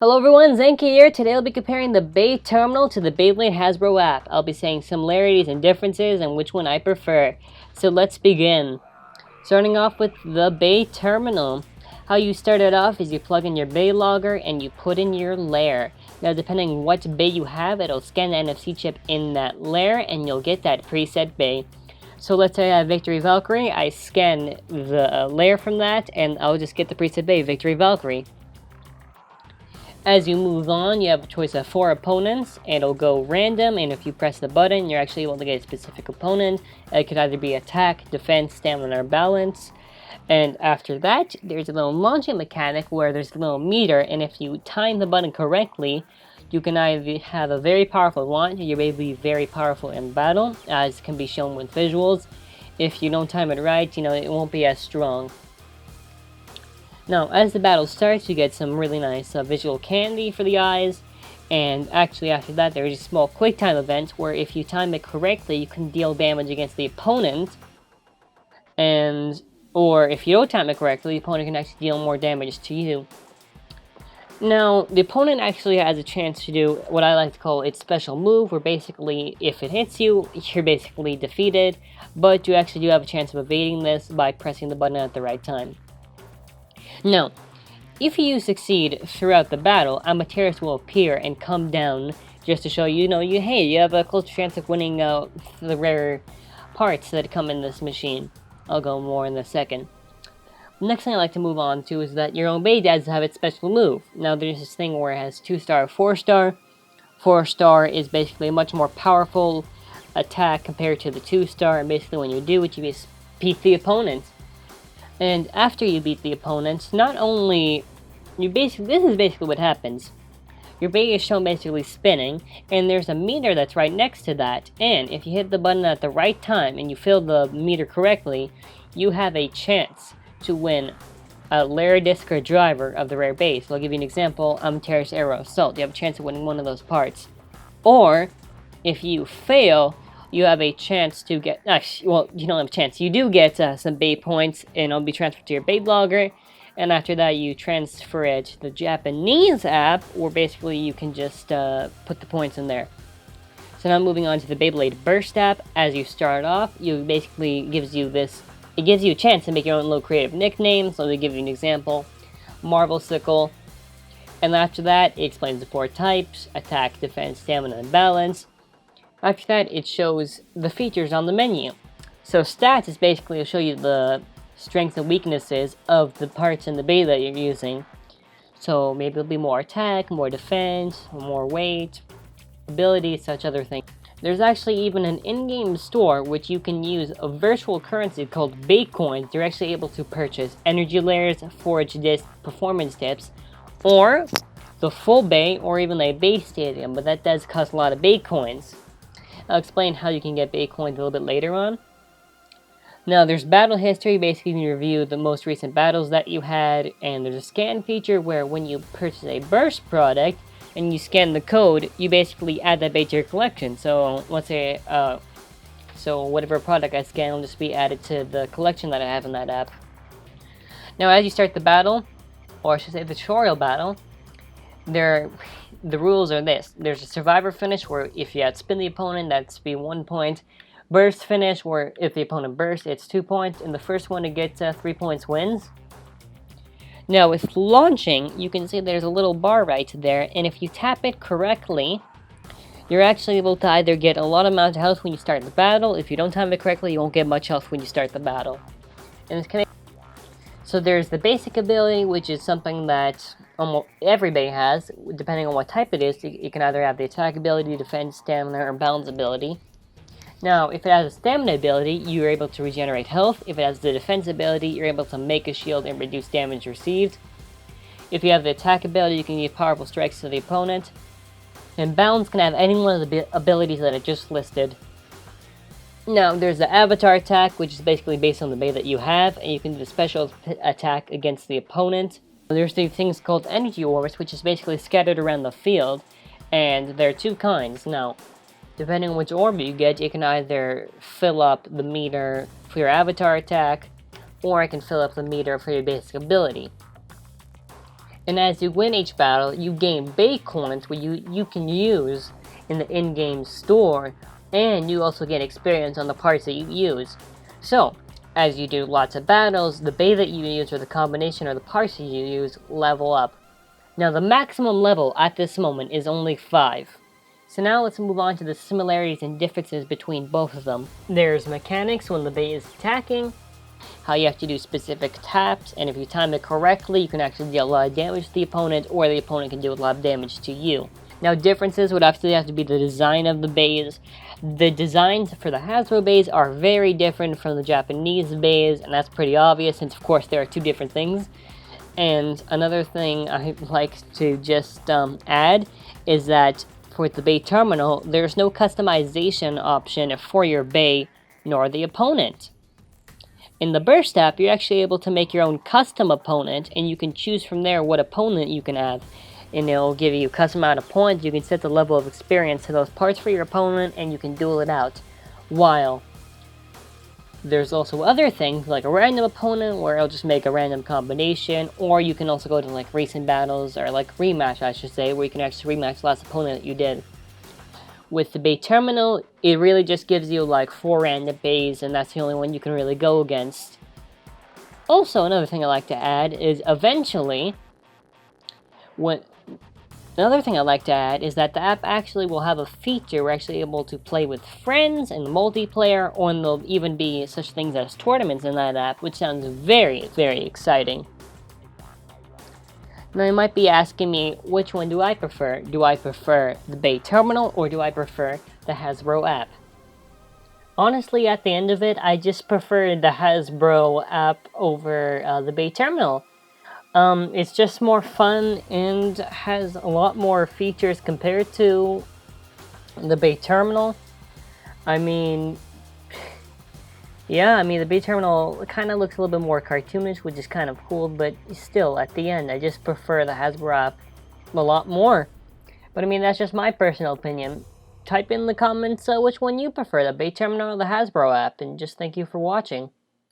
Hello everyone, Zankye here. Today I'll be comparing the Bey Terminal to the Beyblade Hasbro app. I'll be saying similarities and differences and which one I prefer. So let's begin. Starting off with the Bey Terminal. How you start it off is you plug in your Bey logger and you put in your layer. Now depending on what Bey you have, it'll scan the NFC chip in that layer and you'll get that preset Bey. So let's say I have Victory Valkyrie, I scan the layer from that and I'll just get the preset Bey, Victory Valkyrie. As you move on, you have a choice of 4 opponents, and it'll go random, and if you press the button, you're actually able to get a specific opponent. It could either be attack, defense, stamina, or balance. And after that, there's a little launching mechanic where there's a little meter, and if you time the button correctly, you can either have a very powerful launch, or you may be very powerful in battle, as can be shown with visuals. If you don't time it right, it won't be as strong. Now, as the battle starts, you get some really nice visual candy for the eyes, and actually after that there is a small quick time event where if you time it correctly, you can deal damage against the opponent, or if you don't time it correctly, the opponent can actually deal more damage to you. Now, the opponent actually has a chance to do what I like to call its special move, where basically, if it hits you, you're basically defeated, but you actually do have a chance of evading this by pressing the button at the right time. Now, if you succeed throughout the battle, Amaterasu will appear and come down just to show you, hey, you have a close chance of winning the rare parts that come in this machine. I'll go more in a second. The next thing I like to move on to is that your own Bey does have its special move. Now, there's this thing where it has 2-star, 4-star. 4-star is basically a much more powerful attack compared to the 2-star, and basically when you do it, you beat the opponent. And after you beat the opponent, not only this is basically what happens. Your Bey is shown basically spinning, and there's a meter that's right next to that, and if you hit the button at the right time and you fill the meter correctly, you have a chance to win a rare disc or driver of the rare Bey. So I'll give you an example, Terrace Aero Assault. You have a chance of winning one of those parts. Or, if you fail, you have a chance to get, well, you don't have a chance. You do get some Bey points, and it'll be transferred to your Bey logger, and after that you transfer it to the Japanese app, where basically you can just put the points in there. So now moving on to the Beyblade Burst App. As you start off, it gives you a chance to make your own little creative nicknames. So let me give you an example. Marvel Sickle. And after that, it explains the 4 types: attack, defense, stamina, and balance. After that, it shows the features on the menu. So stats is basically to show you the strengths and weaknesses of the parts in the Bey that you're using. So maybe it'll be more attack, more defense, more weight, abilities, such other things. There's actually even an in-game store which you can use a virtual currency called Bey coins. You're actually able to purchase energy layers, forge disc, performance tips, or the full Bey, or even a Bey stadium, but that does cost a lot of Bey coins. I'll explain how you can get Bey coins a little bit later on. Now, there's battle history. Basically, you can review the most recent battles that you had, and there's a scan feature where when you purchase a Burst product and you scan the code, you basically add that Bey to your collection. So, let's say, whatever product I scan will just be added to the collection that I have in that app. Now, as you start the battle, or I should say the tutorial battle, the rules are this. There's a survivor finish where if you outspin the opponent, that's be 1 point. Burst finish where if the opponent bursts, it's 2 points. And the first one to get 3 points wins. Now with launching, you can see there's a little bar right there. And if you tap it correctly, you're actually able to either get a lot amount of health when you start the battle. If you don't time it correctly, you won't get much health when you start the battle. And so there's the basic ability, which is something that almost every Bey has, depending on what type it is. You can either have the attack ability, defense, stamina, or balance ability. Now, if it has a stamina ability, you're able to regenerate health. If it has the defense ability, you're able to make a shield and reduce damage received. If you have the attack ability, you can give powerful strikes to the opponent. And balance can have any one of the abilities that I just listed. Now, there's the avatar attack, which is basically based on the Bey that you have, and you can do the special attack against the opponent. There's the things called energy orbs, which is basically scattered around the field, and there are 2 kinds. Now, depending on which orb you get, you can either fill up the meter for your avatar attack, or it can fill up the meter for your basic ability. And as you win each battle, you gain Bey coins where you can use in the in-game store, and you also get experience on the parts that you use. So, as you do lots of battles, the Bey that you use or the combination or the parts that you use level up. Now the maximum level at this moment is only 5. So now let's move on to the similarities and differences between both of them. There's mechanics when the Bey is attacking, how you have to do specific taps, and if you time it correctly, you can actually deal a lot of damage to the opponent, or the opponent can do a lot of damage to you. Now differences would actually have to be the design of the Beys. The designs for the Hasbro Beys are very different from the Japanese Beys, and that's pretty obvious since of course there are two different things. And another thing I'd like to just add is that for the Bey Terminal, there's no customization option for your Bey nor the opponent. In the Burst app, you're actually able to make your own custom opponent, and you can choose from there what opponent you can add. And it'll give you a custom amount of points. You can set the level of experience to those parts for your opponent, and you can duel it out. While there's also other things, like a random opponent, where it'll just make a random combination, or you can also go to like recent battles, or like rematch, I should say, where you can actually rematch the last opponent that you did. With the Bey Terminal, it really just gives you like 4 random Beys, and that's the only one you can really go against. Also, another thing I like to add is eventually, Another thing I'd like to add is that the app actually will have a feature we're actually able to play with friends and multiplayer, or there'll even be such things as tournaments in that app, which sounds very, very exciting. Now you might be asking me, which one do I prefer? Do I prefer the Bey Terminal, or do I prefer the Hasbro app? Honestly, at the end of it, I just prefer the Hasbro app over the Bey Terminal. It's just more fun and has a lot more features compared to the Bey Terminal. I mean, yeah, the Bey Terminal kind of looks a little bit more cartoonish, which is kind of cool, but still, at the end, I just prefer the Hasbro app a lot more. But that's just my personal opinion. Type in the comments which one you prefer, the Bey Terminal or the Hasbro app, and just thank you for watching.